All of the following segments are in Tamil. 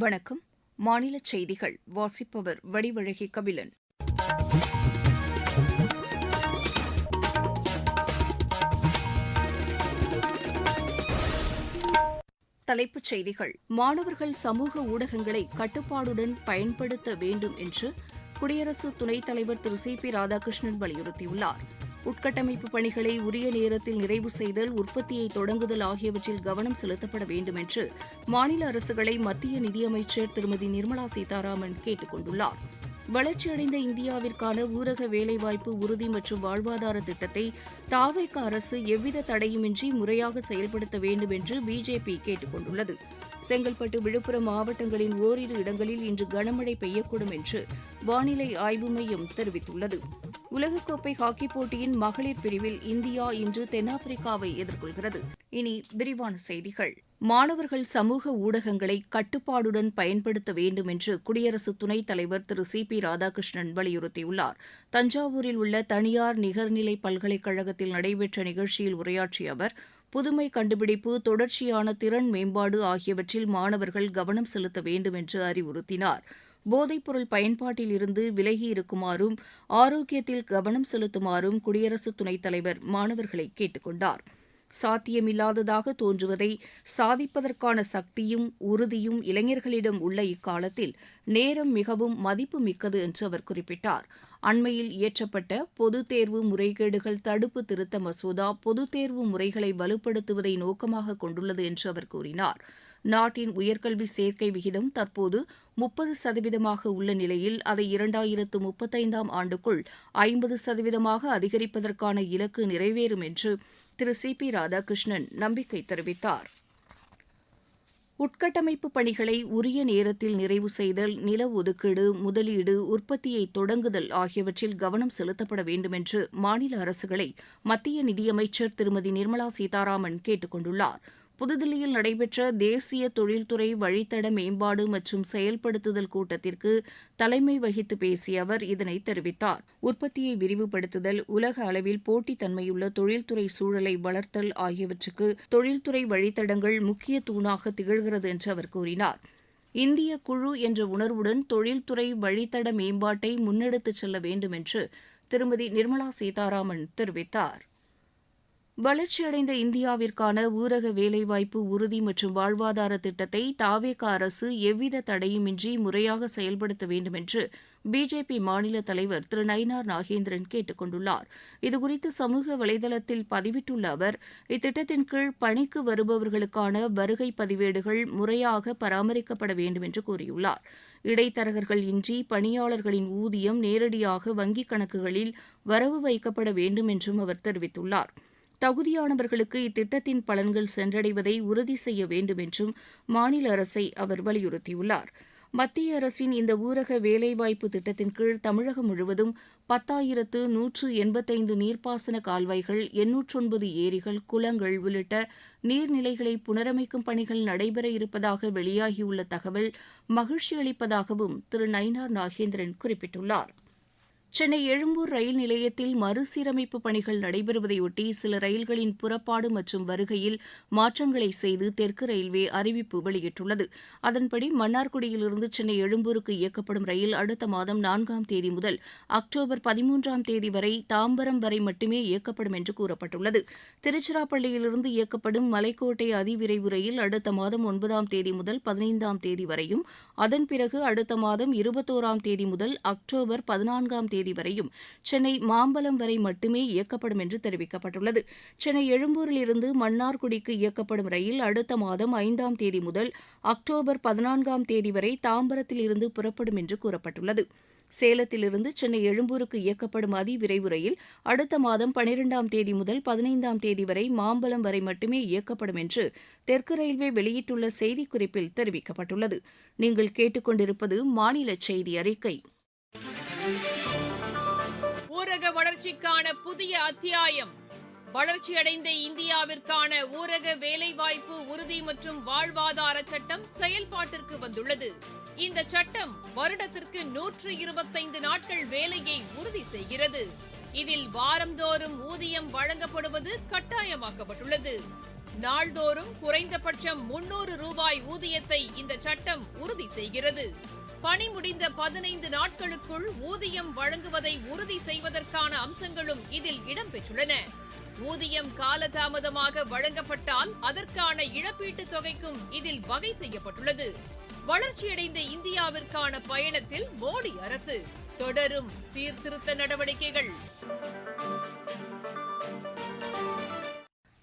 வணக்கம். மாநில செய்திகள் வாசிப்பவர் வடிவழகி கபிலன். தலைப்புச் செய்திகள். மாணவர்கள் சமூக ஊடகங்களை கட்டுப்பாடுடன் பயன்படுத்த வேண்டும் என்று குடியரசு துணைத் தலைவர் திரு சி ராதாகிருஷ்ணன் வலியுறுத்தியுள்ளார். உட்கட்டமைப்பு பணிகளை உரிய நேரத்தில் நிறைவு செய்தல், உற்பத்தியை தொடங்குதல் ஆகியவற்றில் கவனம் செலுத்தப்பட வேண்டும் என்று மாநில அரசுகளை மத்திய நிதியமைச்சர் திருமதி நிர்மலா சீதாராமன் கேட்டுக் கொண்டுள்ளார். வளர்ச்சியடைந்த இந்தியாவிற்கான ஊரக வேலைவாய்ப்பு உறுதி மற்றும் வாழ்வாதார திட்டத்தை தாவேக அரசு எவ்வித தடையுமின்றி முறையாக செயல்படுத்த வேண்டும் என்று பிஜேபி கேட்டுக் கொண்டுள்ளது. செங்கல்பட்டு, விழுப்புரம் மாவட்டங்களின் ஓரிரு இடங்களில் இன்று கனமழை பெய்யக்கூடும் என்று வானிலை ஆய்வு மையம் தெரிவித்துள்ளது. உலகக்கோப்பை ஹாக்கிப் போட்டியின் மகளிர் பிரிவில் இந்தியா இன்று தென்னாப்பிரிக்காவை எதிர்கொள்கிறது. இனி விரிவான செய்திகள். மாணவர்கள் சமூக ஊடகங்களை கட்டுப்பாடுடன் பயன்படுத்த வேண்டும் என்று குடியரசு துணைத் தலைவர் திரு சி ராதாகிருஷ்ணன் வலியுறுத்தியுள்ளார். தஞ்சாவூரில் உள்ள தனியார் நிகர்நிலை பல்கலைக்கழகத்தில் நடைபெற்ற நிகழ்ச்சியில் உரையாற்றிய அவர், புதுமை கண்டுபிடிப்பு, தொடர்ச்சியான திறன் மேம்பாடு ஆகியவற்றில் மாணவர்கள் கவனம் செலுத்த வேண்டும் என்று அறிவுறுத்தினார். போதைப்பொருள் பயன்பாட்டில் இருந்து விலகி இருக்குமாறும் ஆரோக்கியத்தில் கவனம் செலுத்துமாறும் குடியரசு துணைத் தலைவர் மாணவர்களை கேட்டுக் கொண்டார். சாத்தியமில்லாததாக தோன்றுவதை சாதிப்பதற்கான சக்தியும் உறுதியும் இளைஞர்களிடம் உள்ள இக்காலத்தில் நேரம் மிகவும் மதிப்பு மிக்கது என்று அவர் குறிப்பிட்டார். அண்மையில் இயற்றப்பட்ட பொதுத் தேர்வு முறைகேடுகள் தடுப்பு திருத்த மசோதா பொதுத் தேர்வு முறைகளை வலுப்படுத்துவதை நோக்கமாக கொண்டுள்ளது என்று அவர் கூறினார். நாட்டின் உயர்கல்வி சேர்க்கை விகிதம் தற்போது 30% உள்ள நிலையில் அதை 2035ஆம் ஆண்டுக்குள் 50% அதிகரிப்பதற்கான இலக்கு நிறைவேறும் என்று திரு சி ராதாகிருஷ்ணன் நம்பிக்கை தெரிவித்தார். உட்கட்டமைப்பு பணிகளை உரிய நேரத்தில் நிறைவு செய்தல், நில ஒதுக்கீடு, முதலீடு, உற்பத்தியை தொடங்குதல் ஆகியவற்றில் கவனம் செலுத்தப்பட வேண்டும் என்று மாநில அரசுகளை மத்திய நிதியமைச்சர் திருமதி நிர்மலா சீதாராமன் கேட்டுக் கொண்டுள்ளார். புதுதில்லியில் நடைபெற்ற தேசிய தொழில்துறை வழித்தட மேம்பாடு மற்றும் செயல்படுத்துதல் கூட்டத்திற்கு தலைமை வகித்து பேசிய அவர் இதனை தெரிவித்தார். உற்பத்தியை விரிவுபடுத்துதல், உலக அளவில் போட்டித்தன்மையுள்ள தொழில்துறை சூழலை வளர்த்தல் ஆகியவற்றுக்கு தொழில்துறை வழித்தடங்கள் முக்கிய தூணாக திகழ்கிறது என்று அவர் கூறினார். இந்திய குழு என்ற உணர்வுடன் தொழில்துறை வழித்தட மேம்பாட்டை முன்னெடுத்துச் செல்ல வேண்டும் என்று திருமதி நிர்மலா சீதாராமன் தெரிவித்தார். வளர்ச்சியடைந்த இந்தியாவிற்கான ஊரக வேலைவாய்ப்பு உறுதி மற்றும் வாழ்வாதார திட்டத்தை தாவேக அரசு எவ்வித தடையுமின்றி முறையாக செயல்படுத்த வேண்டும் என்று பிஜேபி மாநில தலைவர் திரு நயினார் நாகேந்திரன் கேட்டுக் கொண்டுள்ளார். இதுகுறித்து சமூக வலைதளத்தில் பதிவிட்டுள்ள அவர், இத்திட்டத்தின் கீழ் பணிக்கு வருபவர்களுக்கான வருகை பதிவேடுகள் முறையாக பராமரிக்கப்பட வேண்டும் என்று கூறியுள்ளார். இடைத்தரகர்கள் இன்றி பணியாளர்களின் ஊதியம் நேரடியாக வங்கிக் கணக்குகளில் வரவு வைக்கப்பட வேண்டும் என்றும் அவர் தெரிவித்துள்ளார். தகுதியானவர்களுக்கு இத்திட்டத்தின் பலன்கள் சென்றடைவதை உறுதி செய்ய வேண்டும் என்றும் மாநில அரசை அவர் வலியுறுத்தியுள்ளார். மத்திய அரசின் இந்த ஊரக வேலைவாய்ப்பு திட்டத்தின் கீழ் தமிழகம் முழுவதும் 10,185 நீர்ப்பாசன கால்வாய்கள், 809 ஏரிகள், குளங்கள் உள்ளிட்ட நீர்நிலைகளை புனரமைக்கும் பணிகள் நடைபெற இருப்பதாக வெளியாகியுள்ள தகவல் மகிழ்ச்சி அளிப்பதாகவும் திரு நயினார் நாகேந்திரன் குறிப்பிட்டுள்ளார். சென்னை எழும்பூர் ரயில் நிலையத்தில் மறுசீரமைப்பு பணிகள் நடைபெறுவதையொட்டி சில ரயில்களின் புறப்பாடு மற்றும் வருகையில் மாற்றங்களை செய்து தெற்கு ரயில்வே அறிவிப்பு வெளியிட்டுள்ளது. அதன்படி மன்னார்குடியிலிருந்து சென்னை எழும்பூருக்கு இயக்கப்படும் ரயில் அடுத்த மாதம் 4ஆம் தேதி முதல் அக்டோபர் 13ஆம் தேதி வரை தாம்பரம் வரை மட்டுமே இயக்கப்படும் என்று கூறப்பட்டுள்ளது. திருச்சிராப்பள்ளியிலிருந்து இயக்கப்படும் மலைக்கோட்டை அதிவிரைவு ரயில் அடுத்த மாதம் 9ஆம் தேதி முதல் 15ஆம் தேதி வரையும், அதன் பிறகு அடுத்த மாதம் 21ஆம் தேதி முதல் அக்டோபர் 14ஆம் தேதி வரையும் சென்னை மாம்பலம் வரை மட்டுமே இயக்கப்படும் என்று தெரிவிக்கப்பட்டுள்ளது. சென்னை எழும்பூரில் இருந்து மன்னார்குடிக்கு இயக்கப்படும் ரயில் அடுத்த மாதம் 5ஆம் தேதி முதல் அக்டோபர் 14ஆம் தேதி வரை தாம்பரத்தில் இருந்து புறப்படும் என்று கூறப்பட்டுள்ளது. சேலத்திலிருந்து சென்னை எழும்பூருக்கு இயக்கப்படும் அதிவிரைவு ரயில் அடுத்த மாதம் 12ஆம் தேதி முதல் 15ஆம் தேதி வரை மாம்பலம் வரை மட்டுமே இயக்கப்படும் என்று தெற்கு ரயில்வே வெளியிட்டுள்ள செய்திக்குறிப்பில் தெரிவிக்கப்பட்டுள்ளது. நீங்கள் கேட்டுக்கொண்டிருப்பது மாநில செய்தி அறிக்கை. ஊரக வளர்ச்சிக்கான புதிய அத்தியாயம். வளர்ச்சியடைந்த இந்தியாவிற்கான ஊரக வேலைவாய்ப்பு உறுதி மற்றும் வாழ்வாதார சட்டம் செயல்பாட்டிற்கு வந்துள்ளது. இந்த சட்டம் வருடத்திற்கு 125 நாட்கள் வேலையை உறுதி செய்கிறது. இதில் வாரந்தோறும் ஊதியம் வழங்கப்படுவது கட்டாயமாக்கப்பட்டுள்ளது. நாள்தோறும் குறைந்தபட்சம் 300 ரூபாய் ஊதியத்தை இந்த சட்டம் உறுதி செய்கிறது. பணி முடிந்த 15 நாட்களுக்குள் ஊதியம் வழங்குவதை உறுதி செய்வதற்கான அம்சங்களும் இதில் இடம்பெற்றுள்ளன. ஊதியம் காலதாமதமாக வழங்கப்பட்டால் அதற்கான இழப்பீட்டுத் தொகைக்கும் இதில் வகை செய்யப்பட்டுள்ளது. வளர்ச்சியடைந்த இந்தியாவிற்கான பயணத்தில் மோடி அரசு தொடரும் சீர்திருத்த நடவடிக்கைகள்.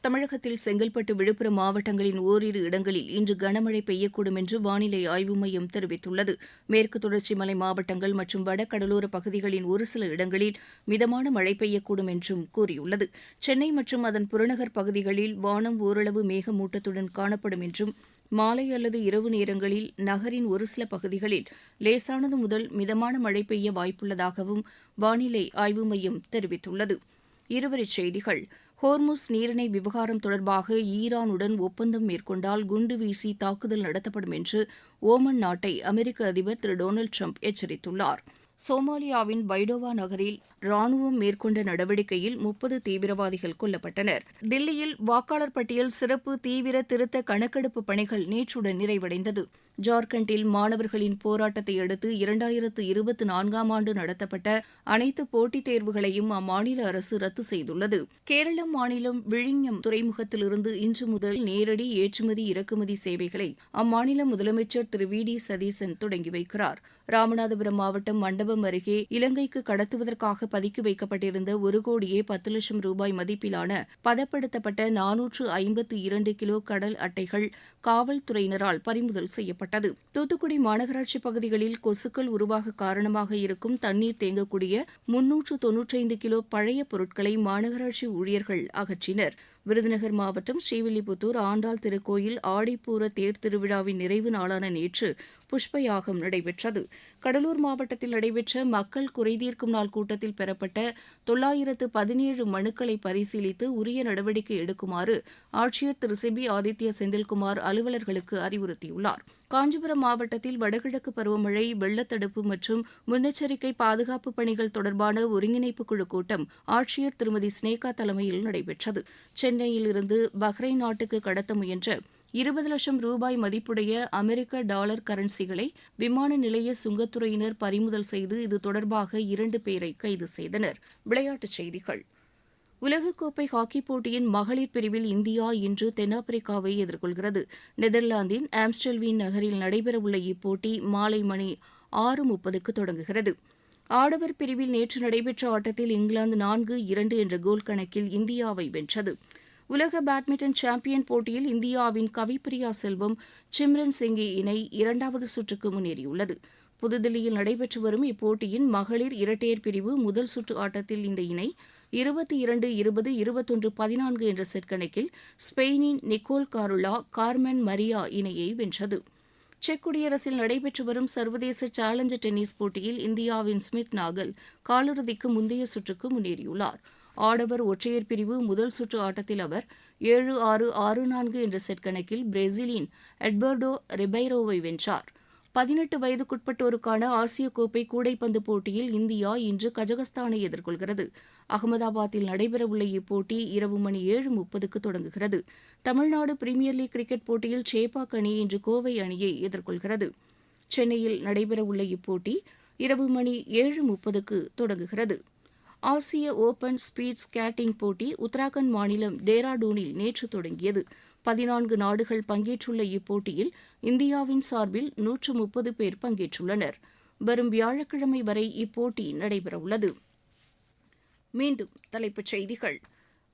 தமிழகத்தில் செங்கல்பட்டு, விழுப்புரம் மாவட்டங்களின் ஓரிரு இடங்களில் இன்று கனமழை பெய்யக்கூடும் என்று வானிலை ஆய்வு மையம் தெரிவித்துள்ளது. மேற்கு தொடர்ச்சி மலை மாவட்டங்கள் மற்றும் வடகடலோர பகுதிகளின் ஒரு சில இடங்களில் மிதமான மழை பெய்யக்கூடும் என்றும் கூறியுள்ளது. சென்னை மற்றும் அதன் புறநகர் பகுதிகளில் வானம் ஓரளவு மேகமூட்டத்துடன் காணப்படும் என்றும் மாலை அல்லது இரவு நேரங்களில் நகரின் ஒரு சில பகுதிகளில் லேசானது முதல் மிதமான மழை பெய்ய வாய்ப்புள்ளதாகவும் வானிலை ஆய்வு மையம் தெரிவித்துள்ளது. இருவரிச் செய்திகள். ஹோர்முஸ் நீரிணை விவகாரம் தொடர்பாக ஈரானுடன் ஒப்பந்தம் மேற்கொண்டால் குண்டு வீசி தாக்குதல் நடத்தப்படும் என்று ஓமன் நாட்டை அமெரிக்க அதிபர் திரு டொனால்டு ட்ரம்ப் எச்சரித்துள்ளார். சோமாலியாவின் பைடோவா நகரில் ராணுவம் மேற்கொண்ட நடவடிக்கையில் 30 தீவிரவாதிகள் கொல்லப்பட்டனர். தில்லியில் வாக்காளர் பட்டியல் சிறப்பு தீவிர திருத்த கணக்கெடுப்பு பணிகள் நேற்றுடன் நிறைவடைந்தது. ஜார்க்கண்டில் மாணவர்களின் போராட்டத்தை அடுத்து 2024ஆம் ஆண்டு நடத்தப்பட்ட அனைத்து போட்டித் தேர்வுகளையும் அம்மாநில அரசு ரத்து செய்துள்ளது. கேரள மாநிலம் விழிஞம் துறைமுகத்திலிருந்து இன்று முதல் நேரடி ஏற்றுமதி இறக்குமதி சேவைகளை அம்மாநில முதலமைச்சர் திரு வி டி சதீசன் தொடங்கி வைக்கிறார். ராமநாதபுரம் மாவட்டம் மண்டபம் அருகே இலங்கைக்கு கடத்துவதற்காக பதுக்கி வைக்கப்பட்டிருந்த 1,10,00,000 ரூபாய் மதிப்பிலான பதப்படுத்தப்பட்ட 452 கிலோ கடல் அட்டைகள் காவல்துறையினரால் பறிமுதல் செய்யப்பட்டது. தூத்துக்குடி மாநகராட்சி பகுதிகளில் கொசுக்கள் உருவாக காரணமாக இருக்கும் தண்ணீர் தேங்கக்கூடிய 395 கிலோ பழைய பொருட்களை மாநகராட்சி ஊழியர்கள் அகற்றினர். விருதுநகர் மாவட்டம் ஸ்ரீவில்லிபுத்தூர் ஆண்டாள் திருக்கோயில் ஆடிப்பூர தேர் திருவிழாவின் நிறைவு நாளான நேற்று புஷ்பயாகம் நடைபெற்றது. கடலூர் மாவட்டத்தில் நடைபெற்ற மக்கள் குறைதீர்க்கும் நாள் கூட்டத்தில் பெறப்பட்ட 917 மனுக்களை பரிசீலித்து உரிய நடவடிக்கை எடுக்குமாறு ஆட்சியர் திரு சிபி ஆதித்ய செந்தில்குமார் அலுவலர்களுக்கு அறிவுறுத்தியுள்ளார். காஞ்சிபுரம் மாவட்டத்தில் வடகிழக்கு பருவமழை, வெள்ளத்தடுப்பு மற்றும் முன்னெச்சரிக்கை பாதுகாப்பு பணிகள் தொடர்பான ஒருங்கிணைப்பு குழு கூட்டம் ஆட்சியர் திருமதி ஸ்னேகா தலைமையில் நடைபெற்றது. சென்னையில் இருந்து பஹ்ரைன் நாட்டுக்கு கடத்த முயன்ற 20 லட்சம் ரூபாய் மதிப்புடைய அமெரிக்க டாலர் கரன்சிகளை விமான நிலைய சுங்கத்துறையினர் பறிமுதல் செய்து இது தொடர்பாக 2 பேரை கைது செய்தனர். விளையாட்டுச் செய்திகள். உலகக்கோப்பை ஹாக்கிப் போட்டியின் மகளிர் பிரிவில் இந்தியா இன்று தென்னாப்பிரிக்காவை எதிர்கொள்கிறது. நெதர்லாந்தின் ஆம்ஸ்டல்வீன் நகரில் நடைபெறவுள்ள இப்போட்டி மாலை மணி 6:30க்கு தொடங்குகிறது. ஆடவர் பிரிவில் நேற்று நடைபெற்ற ஆட்டத்தில் இங்கிலாந்து 4-2 என்ற கோல் கணக்கில் இந்தியாவை வென்றது. உலக பேட்மிண்டன் சாம்பியன் போட்டியில் இந்தியாவின் கவிப்பிரியா செல்வம், சிம்ரன் சிங்கி இணை 2வது சுற்றுக்கு முன்னேறியுள்ளது. புதுதில்லியில் நடைபெற்று வரும் இப்போட்டியின் மகளிர் இரட்டையர் பிரிவு முதல் சுற்று ஆட்டத்தில் இந்த இணை 22-20, 21-14 என்ற செட் கணக்கில் ஸ்பெயினின் நிக்கோல் காருலா, கார்மென் மரியா இணையை வென்றது. செக் குடியரசில் நடைபெற்று வரும் சர்வதேச சேலஞ்சர் டென்னிஸ் போட்டியில் இந்தியாவின் ஸ்மித் நாகல் காலிறுதிக்கு முந்தைய சுற்றுக்கு முன்னேறியுள்ளார். ஆடவர் ஒற்றையர் பிரிவு முதல் சுற்று ஆட்டத்தில் அவர் 7-6, 6-4 என்ற செட் கணக்கில் பிரேசிலின் எட்பர்டோ ரிபைரோவை வென்றார். 18 வயதுக்குட்பட்டோருக்கான ஆசிய கோப்பை கூடைப்பந்து போட்டியில் இந்தியா இன்று கஜகஸ்தானை எதிர்கொள்கிறது. அகமதாபாத்தில் நடைபெறவுள்ள இப்போட்டி இரவு மணி 7:30க்கு தொடங்குகிறது. தமிழ்நாடு பிரீமியர் லீக் கிரிக்கெட் போட்டியில் சேப்பாக் அணி இன்று கோவை அணியை எதிர்கொள்கிறது. சென்னையில் நடைபெறவுள்ள இப்போட்டி இரவு மணி 7:30க்கு தொடங்குகிறது. ஆசிய ஓபன் ஸ்பீட் ஸ்கேட்டிங் போட்டி உத்தராகண்ட் மாநிலம் டேராடூனில் நேற்று தொடங்கியது. 14 நாடுகள் பங்கேற்றுள்ள இப்போட்டியில் இந்தியாவின் சார்பில் 130 பேர் பங்கேற்றுள்ளனர். வரும் வியாழக்கிழமை வரை இப்போட்டி நடைபெறவுள்ளது. மீண்டும் தலைப்புச் செய்திகள்.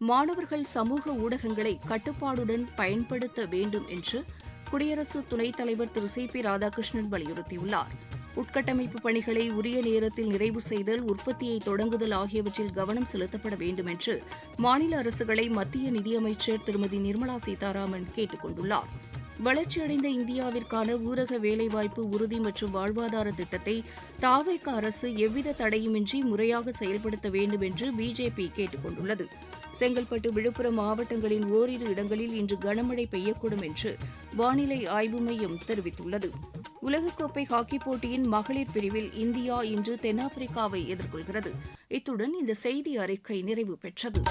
மாணவர்கள் சமூக ஊடகங்களை கட்டுப்பாடுடன் பயன்படுத்த வேண்டும் என்று குடியரசு துணைத் தலைவர் திரு சி பி ராதாகிருஷ்ணன் வலியுறுத்தியுள்ளார். உட்கட்டமைப்பு பணிகளை உரிய நேரத்தில் நிறைவு செய்தல், உற்பத்தியை தொடங்குதல் ஆகியவற்றில் கவனம் செலுத்தப்பட வேண்டும் என்று மாநில அரசுகளை மத்திய நிதியமைச்சர் திருமதி நிர்மலா சீதாராமன் கேட்டுக் கொண்டுள்ளார். வளர்ச்சியடைந்த இந்தியாவிற்கான ஊரக வேலைவாய்ப்பு உறுதி மற்றும் வாழ்வாதார திட்டத்தை தாவேக அரசு எவ்வித தடையுமின்றி முறையாக செயல்படுத்த வேண்டும் என்று பிஜேபி கேட்டுக் கொண்டுள்ளது. செங்கல்பட்டு, விழுப்புரம் மாவட்டங்களின் ஓரிரு இடங்களில் இன்று கனமழை பெய்யக்கூடும் என்று வானிலை ஆய்வு மையம் தெரிவித்துள்ளது. உலகக்கோப்பை ஹாக்கிப் போட்டியின் மகளிர் பிரிவில் இந்தியா இன்று தென்னாப்பிரிக்காவை எதிர்கொள்கிறது. இத்துடன் இந்த செய்தி அறிக்கை நிறைவு பெற்றது.